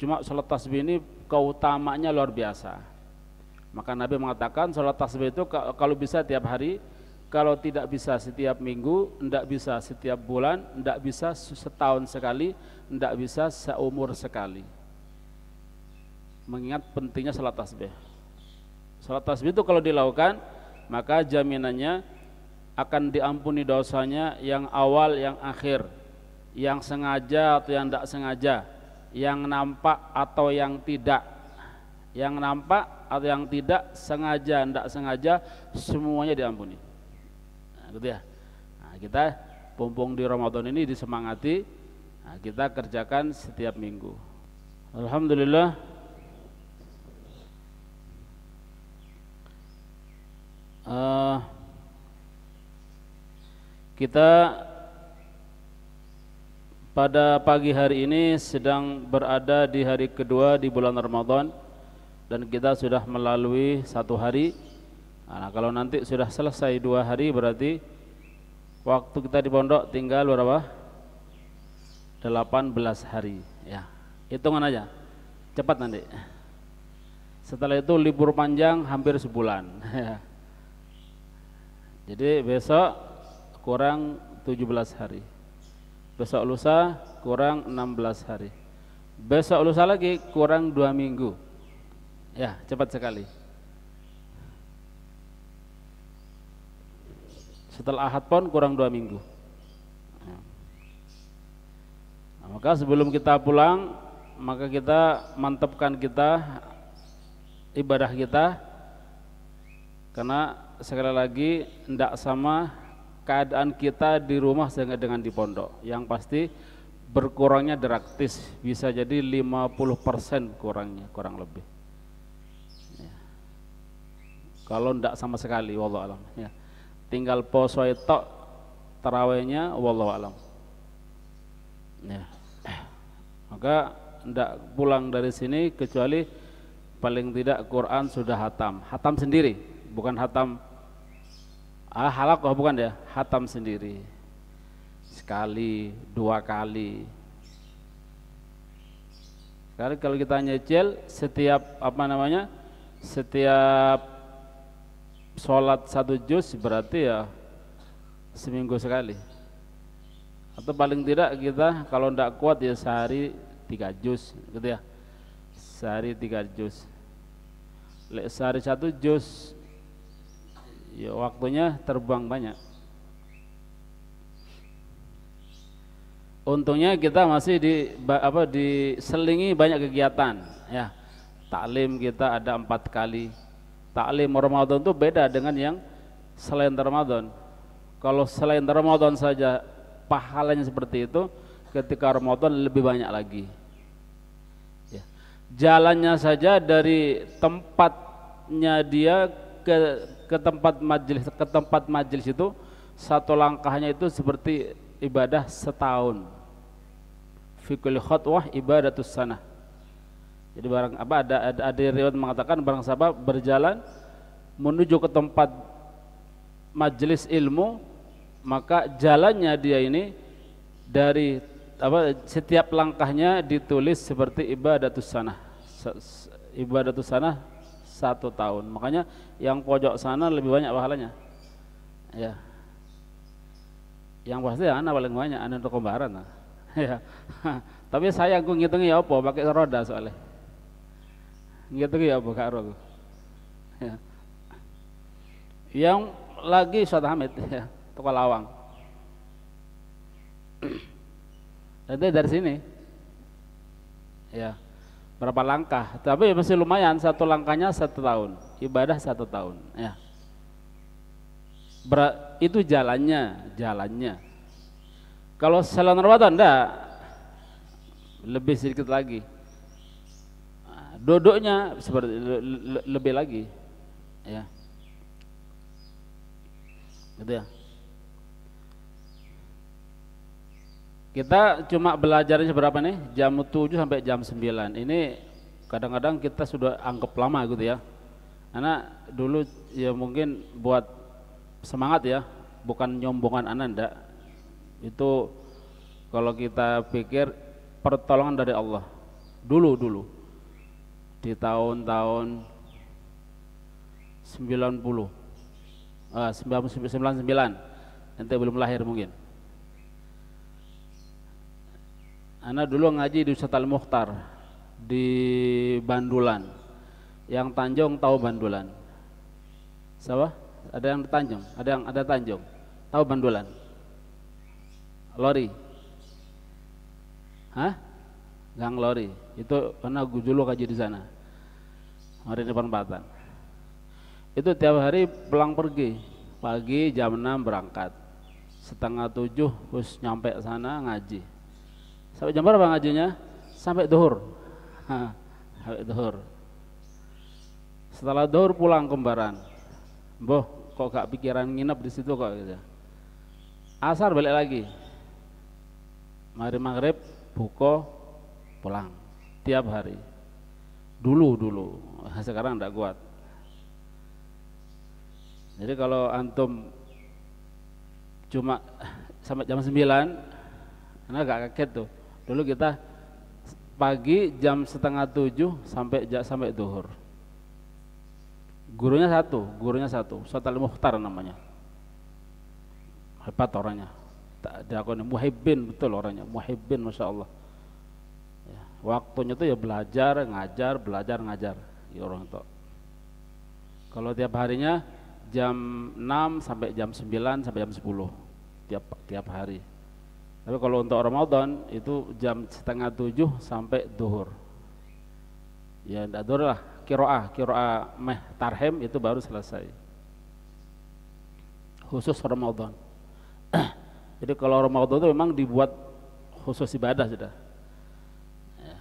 Cuma sholat tasbih ini keutamanya luar biasa. Maka Nabi mengatakan sholat tasbih itu kalau bisa tiap hari, kalau tidak bisa setiap minggu, tidak bisa setiap bulan, tidak bisa setahun sekali, tidak bisa seumur sekali. Mengingat pentingnya sholat tasbih. Sholat tasbih itu kalau dilakukan, maka jaminannya akan diampuni dosanya yang awal, yang akhir, yang sengaja atau yang tidak sengaja, yang nampak atau yang tidak, yang nampak atau yang tidak, sengaja, tidak sengaja, semuanya diampuni. Nah, gitu ya. Nah, kita mumpung di Ramadan ini disemangati, nah, kita kerjakan setiap minggu. Alhamdulillah. Kita pada pagi hari ini sedang berada di hari kedua di bulan Ramadan, dan kita sudah melalui satu hari. Nah, kalau nanti sudah selesai 2 hari berarti waktu kita di pondok tinggal berapa? 18 hari ya. Hitungan aja, cepat nanti. Setelah itu libur panjang hampir sebulan. Jadi besok kurang 17 hari, besok lusa kurang 16 hari, besok lusa lagi kurang 2 minggu. Ya, cepat sekali. Setelah Ahad pun kurang 2 minggu. Nah, maka sebelum kita pulang, maka kita mantapkan kita ibadah kita, karena sekali lagi tidak sama keadaan kita di rumah dengan di pondok. Yang pasti berkurangnya drastis, bisa jadi 50% kurangnya, kurang lebih ya. Kalau tidak sama sekali, wallahu alam ya. Tinggal poso itu tarawihnya, wallahu alam ya. Maka tidak pulang dari sini kecuali paling tidak Quran sudah hatam sendiri, bukan hatam halakoh, bukan ya, hatam sendiri, sekali 2 kali. Karena kalau kita nyecil setiap setiap sholat 1 juz berarti ya seminggu sekali, atau paling tidak kita kalau tidak kuat ya sehari 3 juz gitu ya, sehari 3 juz. Sehari 1 juz ya waktunya terbang banyak. Untungnya kita masih diselingi banyak kegiatan ya. Taklim kita ada 4 kali. Taklim Ramadan itu beda dengan yang selain Ramadan. Kalau selain Ramadan saja pahalanya seperti itu, ketika Ramadan lebih banyak lagi ya. Jalannya saja dari tempatnya dia ke tempat majelis itu, satu langkahnya itu seperti ibadah setahun. Fi kulli khatwah ibadatus sanah. Jadi ada riwayat mengatakan barang siapa berjalan menuju ke tempat majelis ilmu, maka jalannya dia ini dari setiap langkahnya ditulis seperti ibadatus sanah. Ibadatus sanah 1 tahun. Makanya yang pojok sana lebih banyak pahalanya ya. Yang pasti anak paling banyak, anak untuk kembaran nah. Ya. Tapi saya aku ngitungnya ya apa pakai roda soalnya ngitungnya ya apa karo ya. Yang lagi Ustaz Hamid ya, Toko Lawang. Jadi dari sini ya berapa langkah, tapi masih lumayan, 1 langkahnya 1 tahun, ibadah 1 tahun ya. Itu jalannya. Kalau selain Ramadan enggak, lebih sedikit lagi. Duduknya seperti lebih lagi ya. Gitu ya. Kita cuma belajarnya berapa nih? Jam 7 sampai jam 9. Ini kadang-kadang kita sudah anggap lama gitu ya. Karena dulu ya mungkin buat semangat ya, bukan nyombongan Ananda. Itu kalau kita pikir pertolongan dari Allah. dulu di tahun-tahun 90, 99, ente belum lahir mungkin. Ana dulu ngaji di Ustadz Al-Mukhtar di Bandulan. Yang Tanjung tahu Bandulan? Siapa? Ada yang di Tanjung? Ada Tanjung. Tahu Bandulan? Lori? Hah? Gang Lori. Itu karena gue dulu kaji di sana. Hari depan Batan. Itu tiap hari pulang pergi. Pagi jam 6 berangkat. Setengah 7 terus nyampe sana ngaji. Sampai jam berapa ngajinya? Sampai duhur. Sampai duhur. Setelah duhur pulang kembaran. Boh, kok gak pikiran nginep di situ kok gitu. Asar balik lagi. Maghrib buka pulang. Tiap hari. Dulu. Sekarang enggak kuat. Jadi kalau antum cuma sampai jam 9, karena agak kaget tuh. Dulu kita pagi jam setengah 7 sampai duhur. Gurunya satu, Ustadz Al-Mukhtar namanya. Hebat orangnya. Diakoni muhibbin, betul orangnya, muhibbin, masya Allah. Ya, waktunya tuh ya belajar, ngajar, ya orang itu. Kalau tiap harinya jam 6 sampai jam 9 sampai jam 10 tiap hari. Tapi kalau untuk Ramadan itu jam setengah 7 sampai duhur. Ya tidak duhur lah, kiroah meh tarhem itu baru selesai. Khusus Ramadan. Jadi kalau Ramadan itu memang dibuat khusus ibadah sudah. Ya.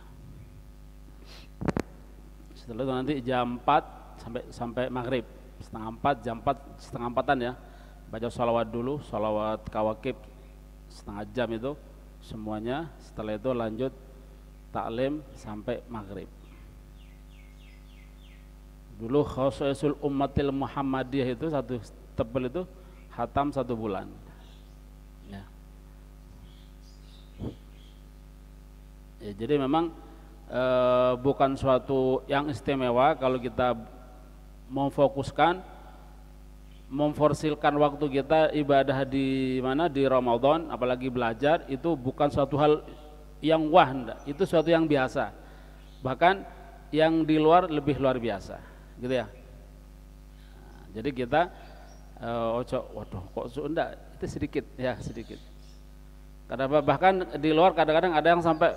Setelah itu nanti jam 4 sampai maghrib, setengah 4, jam 4 setengah 4-an ya. Baca sholawat dulu, sholawat kawakib setengah jam itu semuanya. Setelah itu lanjut taklim sampai maghrib. Dulu khususul ummatil Muhammadiyah itu satu tebel itu khatam 1 bulan ya. Ya, jadi memang bukan suatu yang istimewa kalau kita memforsilkan waktu kita ibadah di mana di Ramadan, apalagi belajar, itu bukan suatu hal yang wah, enggak. Itu suatu yang biasa. Bahkan yang di luar lebih luar biasa, gitu ya. Nah, jadi kita waduh kok enggak, itu sedikit ya, sedikit. Karena bahkan di luar kadang-kadang ada yang sampai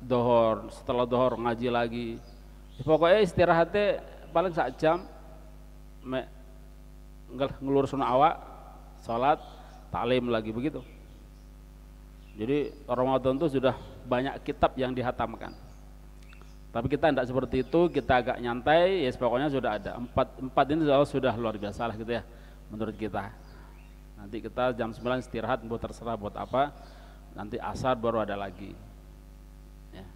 dohor, setelah dohor ngaji lagi. Pokoknya istirahatnya paling 1 jam, ngelur sunnah awak, sholat, taklim lagi begitu. Jadi Ramadan itu sudah banyak kitab yang dihatamkan. Tapi kita tidak seperti itu, kita agak nyantai, ya pokoknya sudah ada. Empat ini sudah luar biasa lah gitu ya, menurut kita. Nanti kita jam 9 istirahat, buat terserah buat apa. Nanti asar baru ada lagi. Ya.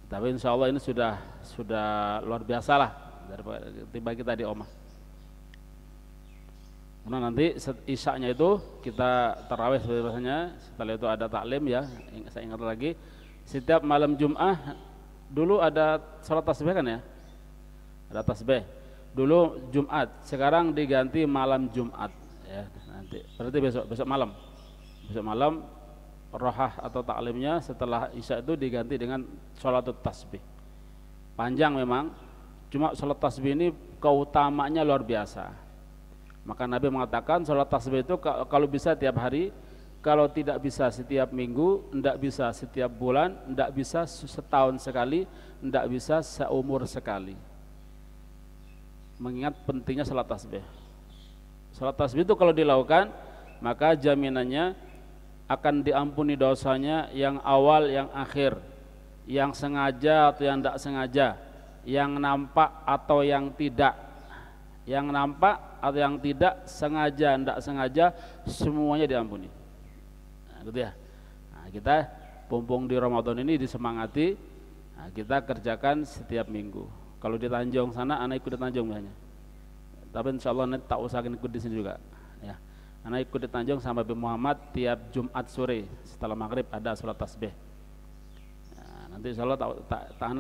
Tapi insya Allah ini sudah luar biasa lah daripada tiba kita di Omah. Nah nanti isyaknya itu kita tarawih seperti biasanya. Setelah itu ada taklim ya. Saya ingat lagi, setiap malam Jum'ah dulu ada sholat tasbih kan ya. Ada tasbih. Dulu Jumat, sekarang diganti malam Jumat ya. Nanti berarti besok malam. Besok malam rohah atau taklimnya setelah isya itu diganti dengan sholat tasbih. Panjang memang. Cuma sholat tasbih ini keutamanya luar biasa. Maka Nabi mengatakan sholat tasbih itu kalau bisa tiap hari, kalau tidak bisa setiap minggu, tidak bisa setiap bulan, tidak bisa setahun sekali, tidak bisa seumur sekali. Mengingat pentingnya sholat tasbih. Sholat tasbih itu kalau dilakukan, maka jaminannya akan diampuni dosanya yang awal, yang akhir, yang sengaja atau yang tidak sengaja, yang nampak atau yang tidak, yang nampak atau yang tidak, sengaja, tidak sengaja, semuanya diampuni. Nah, gitu ya. Nah, kita pumpung di Ramadan ini disemangati, nah, kita kerjakan setiap minggu. Kalau di Tanjung sana, anak ikut di Tanjung misalnya. Tapi insya Allah nanti tak usahakan ikut di sini juga. Ya. Anak ikut di Tanjung sama Nabi Muhammad tiap Jumat sore setelah maghrib ada sholat tasbih. Nah, Nanti insya Allah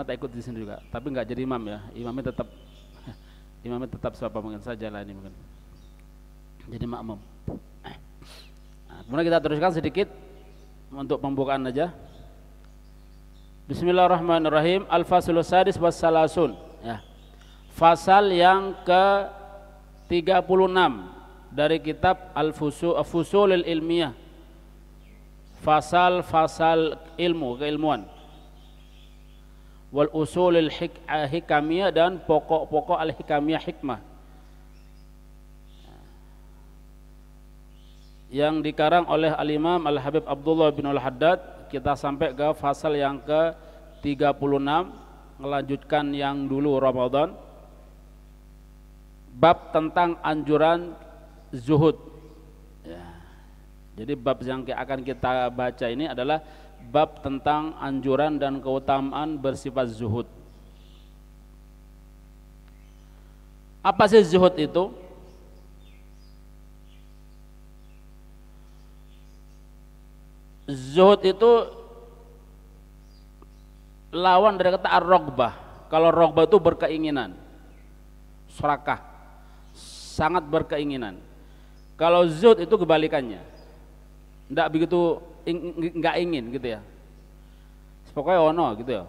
tak ikut di sini juga, tapi nggak jadi imam ya. Imamnya tetap siapa mungkin saja lah ini mungkin. Jadi makmum. Nah, kemudian kita teruskan sedikit untuk pembukaan aja. Bismillahirrahmanirrahim. Al-faslus sadis was salasun. Ya. Fasal yang ke-36 dari kitab Al-Fusulul Ilmiyah. Fasal-fasal ilmu, keilmuan. Wal usulul hikamiyah dan pokok-pokok al-hikamiyah hikmah. Yang dikarang oleh Al-Imam Al-Habib Abdullah bin Al-Haddad. Kita sampai ke fasal yang ke-36, melanjutkan yang dulu Ramadan. Bab tentang anjuran zuhud. Ya. Jadi bab yang akan kita baca ini adalah bab tentang anjuran dan keutamaan bersifat zuhud. Apa sih zuhud itu? Zuhud itu lawan dari kata ar-raghbah. Kalau raghbah itu berkeinginan, serakah, sangat berkeinginan. Kalau zuhud itu kebalikannya, tidak begitu, nggak ingin gitu ya. Pokoknya ono gitu ya.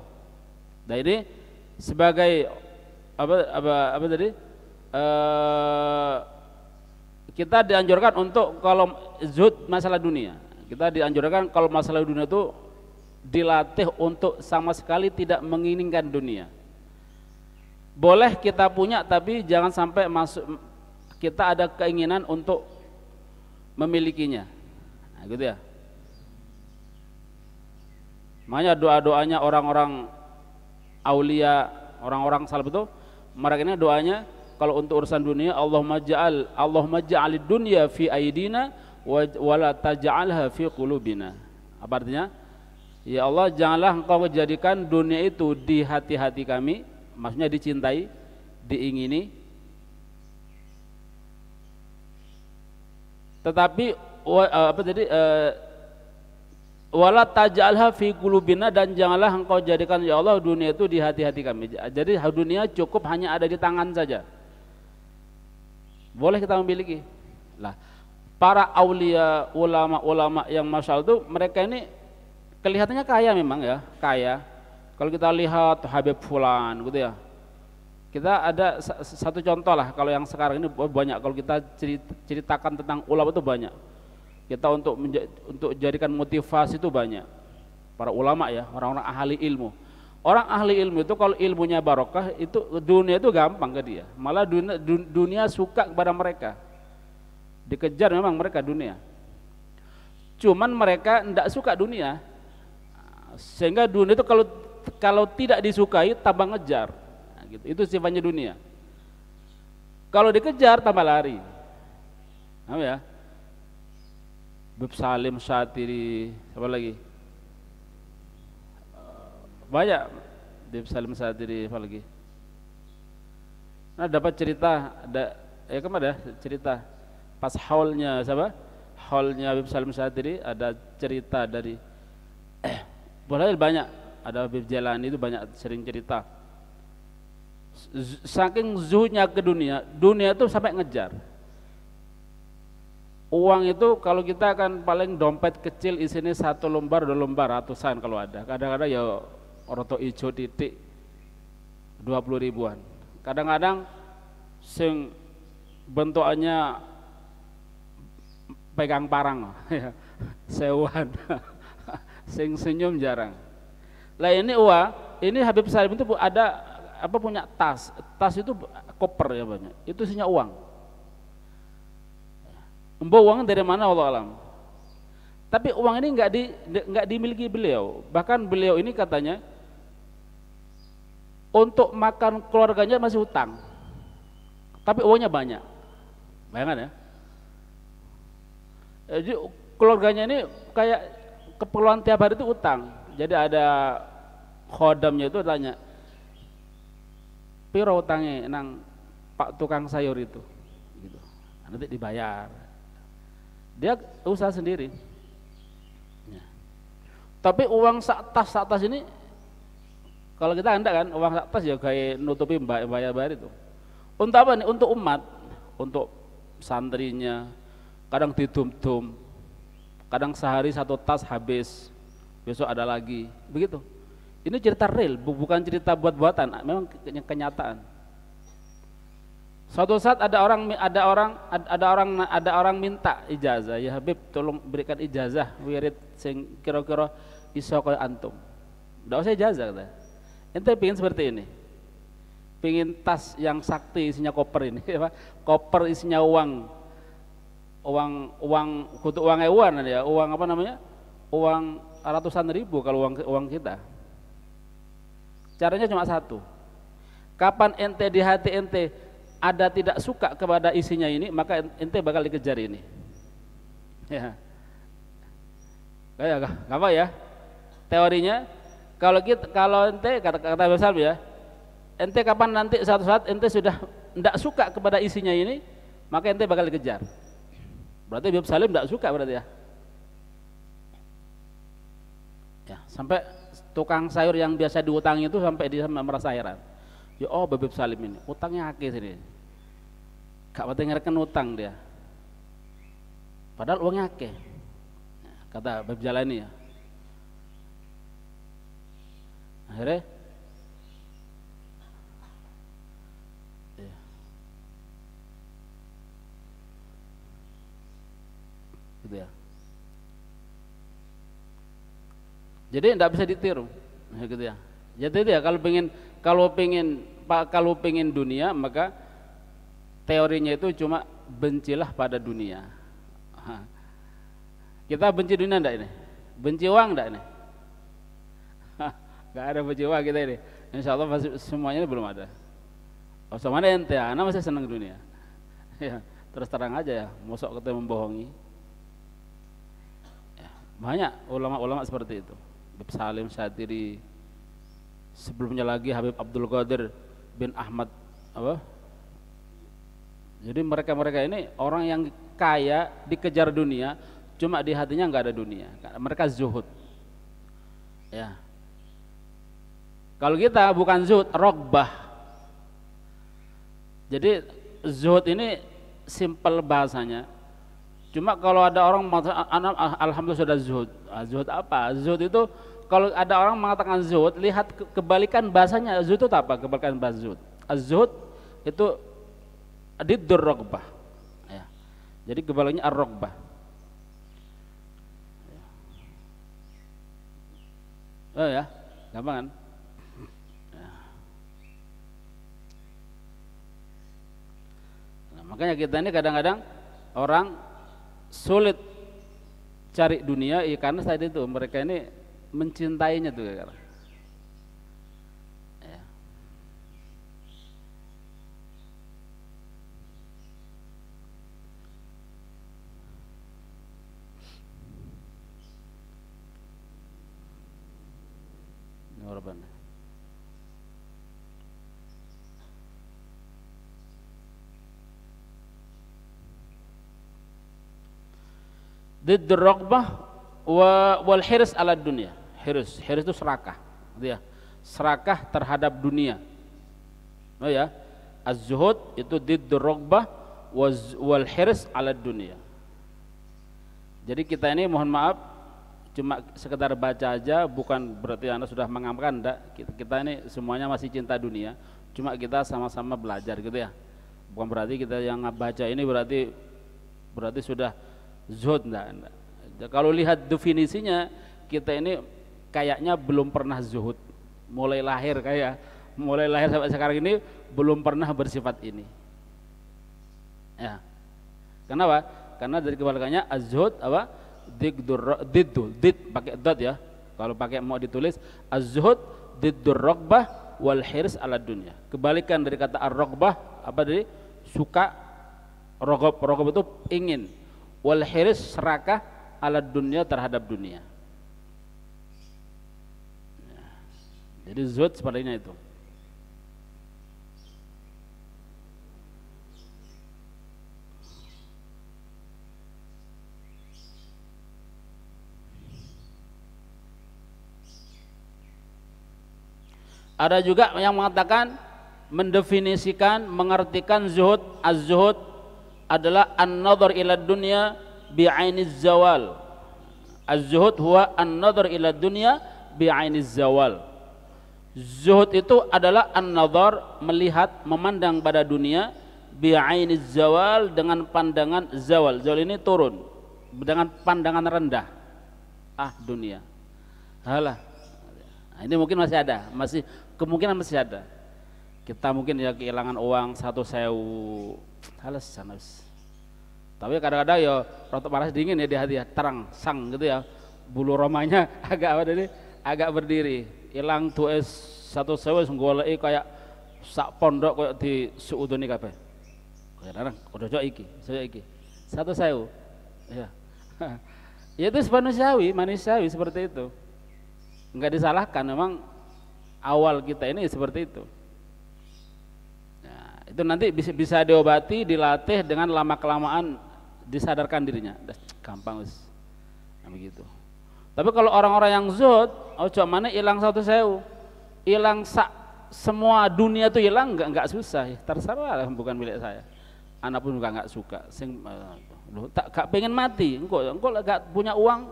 Nah ini sebagai apa tadi? Kita dianjurkan untuk kalau zuhud masalah dunia. Kita dianjurkan kalau masalah dunia itu dilatih untuk sama sekali tidak menginginkan dunia. Boleh kita punya tapi jangan sampai kita ada keinginan untuk memilikinya. Nah, gitu ya. Makanya doa-doanya orang-orang aulia, orang-orang salaf itu, mereka ini doanya kalau untuk urusan dunia, Allahumma ja'alid dunya fi aidina wala taj'alha fi qulubina. Apa artinya? Ya Allah, janganlah engkau menjadikan dunia itu di hati-hati kami, maksudnya dicintai, diingini. Tetapi wala taj'alha fi qulubina, dan janganlah engkau jadikan ya Allah dunia itu di hati-hati kami. Jadi dunia cukup hanya ada di tangan saja. Boleh kita memiliki. Lah, para aulia, ulama-ulama yang masyaallah itu mereka ini kelihatannya kaya memang ya, kaya. Kalau kita lihat Habib Fulan gitu ya. Kita ada satu contoh lah, kalau yang sekarang ini banyak, kalau kita ceritakan tentang ulama itu banyak. Kita untuk jadikan motivasi itu banyak. Para ulama ya, orang-orang ahli ilmu. Orang ahli ilmu itu kalau ilmunya barokah, itu dunia itu gampang ke dia. Malah dunia suka kepada mereka. Dikejar memang mereka dunia. Cuman mereka tidak suka dunia. Sehingga dunia itu kalau tidak disukai tambah ngejar. Nah, gitu. Itu sifatnya dunia. Kalau dikejar tambah lari. Apa ya? Bib Salim Syatiri, apa lagi? Banyak. Bib Salim Syatiri, apa lagi? Nah, dapat cerita, kemana cerita pas haulnya siapa? Haulnya Bib Salim Syatiri ada cerita dari banyak, ada Habib Jalani itu banyak sering cerita. Saking zuhudnya ke dunia itu sampai ngejar. Uang itu kalau kita kan paling dompet kecil isinya 1 lembar 2 lembar ratusan kalau ada. Kadang-kadang ya roto ijo titik 20 ribuan. Kadang-kadang sing bentukannya pegang parang sewuan. Sing senyum jarang. Lah ini ini Habib Salim itu ada punya tas itu koper ya banyak. Itu isinya uang. Uang dari mana Allah alam. Tapi uang ini enggak dimiliki beliau. Bahkan beliau ini katanya untuk makan keluarganya masih hutang. Tapi uangnya banyak. Bayangkan ya. Jadi keluarganya ini kayak keperluan tiap hari itu utang. Jadi ada khodamnya itu tanya, piro utangnya nang Pak tukang sayur itu, gitu. Nanti dibayar. Dia usaha sendiri. Ya. Tapi uang sak tas ini Kalau kita enggak kan, uang sak tas ya kayak nutupi bayar-bayar itu. Untuk apa nih? Untuk umat, untuk santrinya. Kadang didum-dum, kadang sehari satu tas habis, besok ada lagi, begitu. Ini cerita real, bukan cerita buat-buatan, memang kenyataan. Suatu saat ada orang minta ijazah, ya Habib tolong berikan ijazah wirid sing kira-kira iso kaya antum. Enggak usah ijazah kata. Ente pingin seperti ini. Pingin tas yang sakti isinya koper ini, apa? Koper isinya uang kutu uang ewan ya, uang apa namanya? Uang ratusan ribu kalau uang kita. Caranya cuma satu. Kapan ente di hati ente ada tidak suka kepada isinya ini, maka ente bakal dikejar ini. Ya. Kayak apa ya? Teorinya kalau ente kata besar ya, ente kapan nanti suatu saat ente sudah tidak suka kepada isinya ini, maka ente bakal dikejar. Berarti Habib Salim tidak suka berarti ya. Ya, sampai tukang sayur yang biasa diutangi itu sampai dia merasa heran. Ya oh Habib Salim ini utangnya akeh sini. Gak penting ngereken utang dia. Padahal uangnya akeh. Kata Habib Jalani ya. Akhirnya gitu ya. Jadi tidak bisa ditiru, gitu ya. Jadi itu ya kalau pengen dunia maka teorinya itu cuma bencilah pada dunia. Kita benci dunia enggak ini? Benci uang enggak ini? Enggak ada benci uang kita ini. Insya Allah semuanya ini belum ada. Oh sama ente, anak masih senang dunia. Ya, terus terang aja ya, mosok kita membohongi. Banyak ulama-ulama seperti itu. Habib Salim Syatiri, sebelumnya lagi Habib Abdul Qadir bin Ahmad apa? Jadi mereka ini orang yang kaya dikejar dunia, cuma di hatinya nggak ada dunia. Mereka zuhud. Ya. Kalau kita bukan zuhud, rogbah. Jadi zuhud ini simpel bahasanya. Cuma kalau ada orang alhamdulillah sudah zuhud. Zuhud apa? Zuhud itu kalau ada orang mengatakan zuhud, lihat kebalikan bahasanya. Zuhud itu apa? Kebalikan bahasa zuhud. Az-zuhud itu diddur rogbah. Ya. Jadi kebaliknya ar-rogbah. Oh ya, gampang kan? Ya. Nah, makanya kita ini kadang-kadang orang sulit cari dunia ya karena saat itu mereka ini mencintainya tuh ya. Korban. Didd ar-raghbah wal hirs ala dunia. Hirs itu serakah, gitu ya. Serakah terhadap dunia. Oh ya. Az-zuhud itu didd ar-raghbah wal hirs ala dunia. Jadi kita ini mohon maaf cuma sekedar baca aja, bukan berarti Anda sudah mengamalkan, enggak. Kita ini semuanya masih cinta dunia, cuma kita sama-sama belajar gitu ya. Bukan berarti kita yang baca ini berarti sudah zuhud, enggak. Kalau lihat definisinya kita ini kayaknya belum pernah zuhud. Mulai lahir sampai sekarang ini belum pernah bersifat ini. Ya. Kenapa? Karena dari kebalikannya az-zuhud apa? Did pakai dot ya. Kalau pakai mau ditulis az-zuhud diddur raghbah wal hirs ala dunya. Kebalikan dari kata ar-raghbah apa dari suka, rogob itu ingin, wal hirs serakah ala dunya terhadap dunia. Jadi zuhud sepertinya itu. Ada juga yang mengatakan, mendefinisikan, mengartikan zuhud, az-zuhud adalah an-nadhar ila dunya bi'ainiz zawal. Az-zuhud huwa an-nadhar ila dunya bi'ainiz zawal. Zuhud itu adalah an-nadhar, melihat, memandang pada dunia, bi'ainiz zawal, dengan pandangan zawal. Zawal ini turun, dengan pandangan rendah. Dunia. Halah. Nah, ini mungkin masih ada, kemungkinan masih ada. Kita mungkin ya kehilangan uang 1.000, halas. Tapi kadang-kadang ya rotok panas dingin ya di hati ya, terang, sang gitu ya. Bulu romanya agak berdiri. Hilang tuh 1.000 goleki kayak sak pondok kayak di suudoni kabeh. Kadang-kadang udah jauh iki. 1.000. Ya. Ya itu manusiawi seperti itu. Enggak disalahkan, memang awal kita ini seperti itu. Nah, itu nanti bisa diobati, dilatih dengan lama kelamaan disadarkan dirinya. Gampang wis. Nah, begitu. Tapi kalau orang-orang yang zuhud, ojo mana hilang 1.000, hilang semua dunia itu hilang, enggak susah. Terserah, bukan milik saya. Anak pun juga enggak suka. Gak pengen mati. Engkau gak punya uang,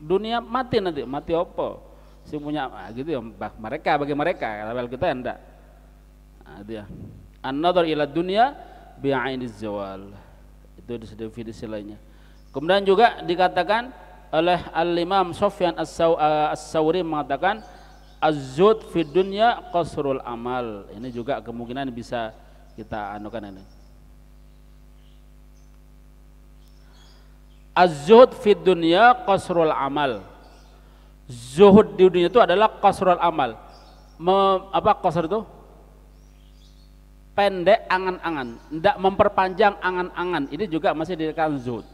dunia mati nanti. Mati apa? Sing punya gitu ya, bagi mereka, kalau kita enggak. Nah, itu ya. An-nadhar ila dunya bi'ainiz zawal. Itu definisi lainnya. Kemudian juga dikatakan oleh Al-Imam Sufyan As-Sawri mengatakan az-zuhd fid dunya qasrul amal. Ini juga kemungkinan bisa kita anukan ini. Az-zuhd fid dunya qasrul amal. Zuhud di dunia itu adalah qasrul amal. Apa qasr itu? Pendek angan-angan, tidak memperpanjang angan-angan. Ini juga masih dikatakan zuhud.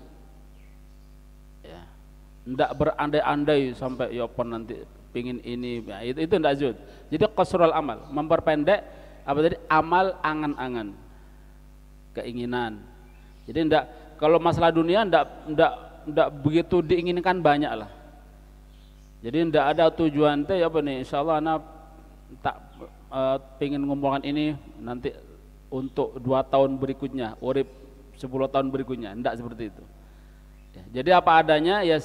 Ya. Tidak berandai-andai sampai ya pun nanti pingin ini, ya, itu tidak zuhud. Jadi qasrul amal, memperpendek apa tadi? Amal angan-angan, keinginan. Jadi tidak, kalau masalah dunia tidak begitu diinginkan banyak lah. Jadi tidak ada tujuan teh apa nih, insyaallah anak tak pengen ngumpulkan ini nanti untuk 2 tahun berikutnya, urip 10 tahun berikutnya, tidak seperti itu. Ya, jadi apa adanya ya,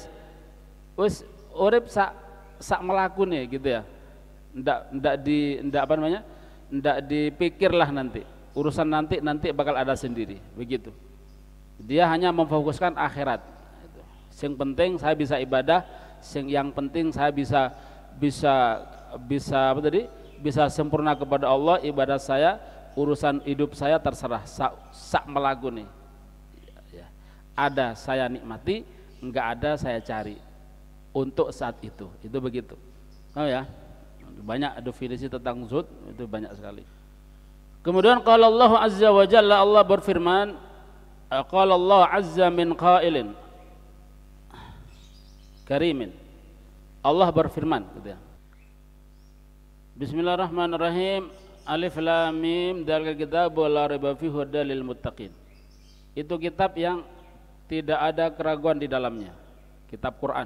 wis urip sak melakune gitu ya. Tidak dipikirlah nanti. Urusan nanti bakal ada sendiri, begitu. Dia hanya memfokuskan akhirat. Yang penting saya bisa ibadah, yang penting saya bisa apa tadi? Bisa sempurna kepada Allah, ibadah saya, urusan hidup saya terserah sak melakune. Ya. Ada saya nikmati, enggak ada saya cari untuk saat itu. Itu begitu. Oh ya. Banyak definisi tentang zuhud, itu banyak sekali. Kemudian qala Allah azza wa jalla, Allah berfirman, qala Allah azza min qailin karimin. Allah berfirman gitu ya. Bismillahirrahmanirrahim. Alif lam mim, dzalika kitabul la raiba fihi hudal lil muttaqin. Itu kitab yang tidak ada keraguan di dalamnya. Kitab Quran.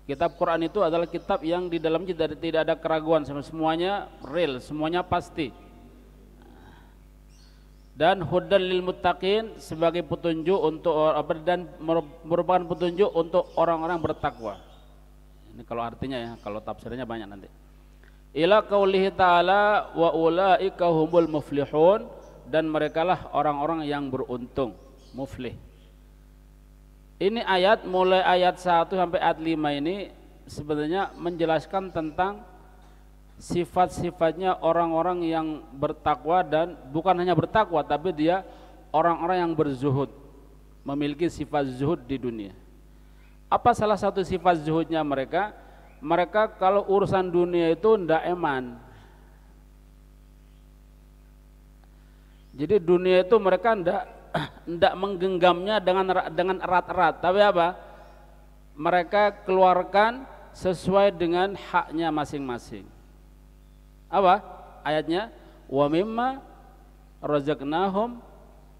Kitab Quran itu adalah kitab yang di dalamnya tidak ada keraguan, semuanya real, semuanya pasti. Dan hudal lil muttaqin, sebagai petunjuk untuk dan merupakan petunjuk untuk orang-orang bertakwa. Ini kalau artinya ya, kalau tafsirnya banyak nanti. Ila qaulihi ta'ala wa ulaika humul muflihun, dan merekalah orang-orang yang beruntung, muflih. Ini ayat, mulai ayat 1 sampai ayat 5 ini sebenarnya menjelaskan tentang sifat-sifatnya orang-orang yang bertakwa, dan bukan hanya bertakwa tapi dia orang-orang yang berzuhud, memiliki sifat zuhud di dunia. Apa salah satu sifat zuhudnya mereka? Mereka kalau urusan dunia itu ndak eman. Jadi dunia itu mereka ndak menggenggamnya dengan erat-erat, tapi apa? Mereka keluarkan sesuai dengan haknya masing-masing. Apa ayatnya? Wa mimma razaqnahum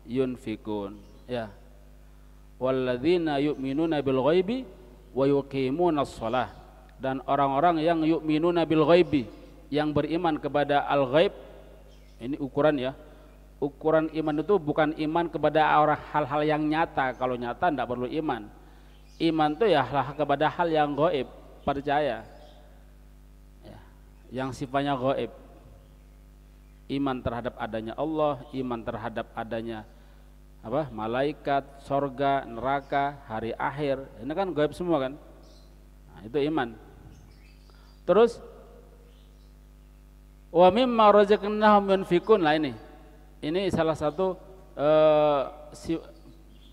yunfikun. Ya. Walladzina yu'minuna bil ghaibi wa yuqimuna shalah. Dan orang-orang yang yu'minuna bil ghaibi, yang beriman kepada al-ghaib, ini ukuran ya. Ukuran iman itu bukan iman kepada orang hal-hal yang nyata. Kalau nyata tidak perlu iman. Iman itu ya kepada hal yang gaib, percaya ya, yang sifatnya gaib. Iman terhadap adanya Allah, iman terhadap adanya malaikat, sorga, neraka, hari akhir. Ini kan gaib semua kan. Nah, itu iman. Terus wa mimma razaqnahum yunfikun. Lah ini salah satu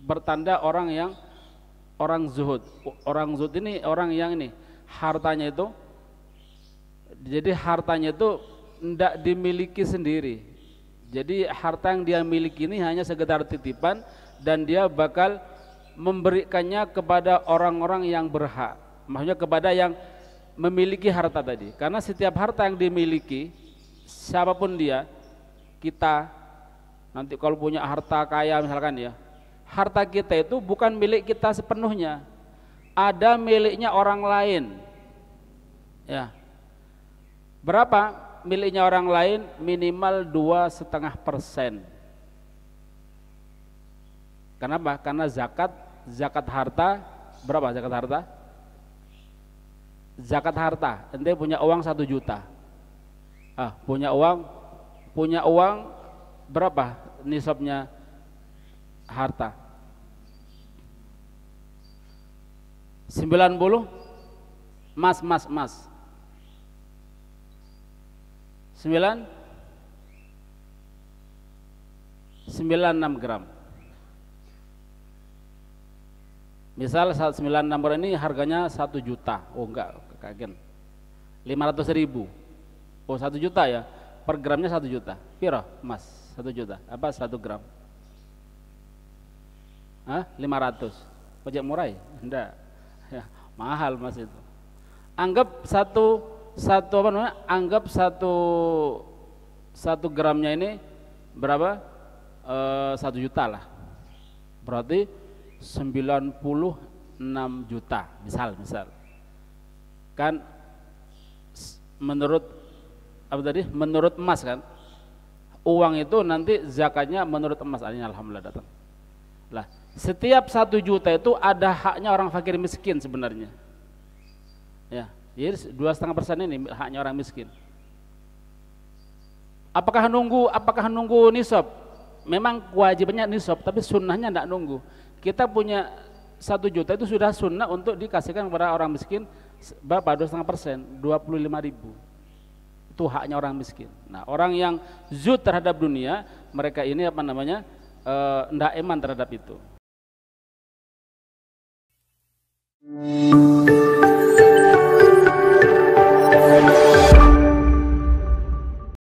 bertanda orang zuhud. Orang zuhud ini orang yang hartanya itu, jadi hartanya itu tidak dimiliki sendiri. Jadi harta yang dia miliki ini hanya sekedar titipan, dan dia bakal memberikannya kepada orang-orang yang berhak. Maksudnya kepada yang memiliki harta tadi. Karena setiap harta yang dimiliki, siapapun dia, kita nanti kalau punya harta kaya misalkan ya, harta kita itu bukan milik kita sepenuhnya, ada miliknya orang lain. Ya, berapa miliknya orang lain? Minimal 2,5%. Kenapa? Karena zakat harta berapa? Zakat harta? Zakat harta, ente punya uang 1 juta. Punya uang berapa nisabnya harta? 90 emas 96 gram. Misal 96 gram ini harganya 1 juta. Oh enggak, kaget. 500.000. Oh 1 juta ya. Per gramnya 1 juta. Piro emas 1 juta. Apa 1 gram? 500. Pajak murah ya? Enggak. Ya, mahal mas itu. Anggap anggap satu gramnya ini berapa? 1 juta lah. Berarti 96 juta misal. Kan menurut menurut emas kan, uang itu nanti zakatnya menurut emas. Alhamdulillah datang. Lah, setiap 1 juta itu ada haknya orang fakir miskin sebenarnya. Ya, jadi 2,5% ini haknya orang miskin. Apakah nunggu nisab? Memang kewajibannya nisab, tapi sunnahnya tidak nunggu. Kita punya 1 juta itu sudah sunnah untuk dikasihkan kepada orang miskin. Berapa? 2,5%, 25.000. Itu haknya orang miskin. Nah, orang yang zuhud terhadap dunia, mereka ini tidak iman terhadap itu.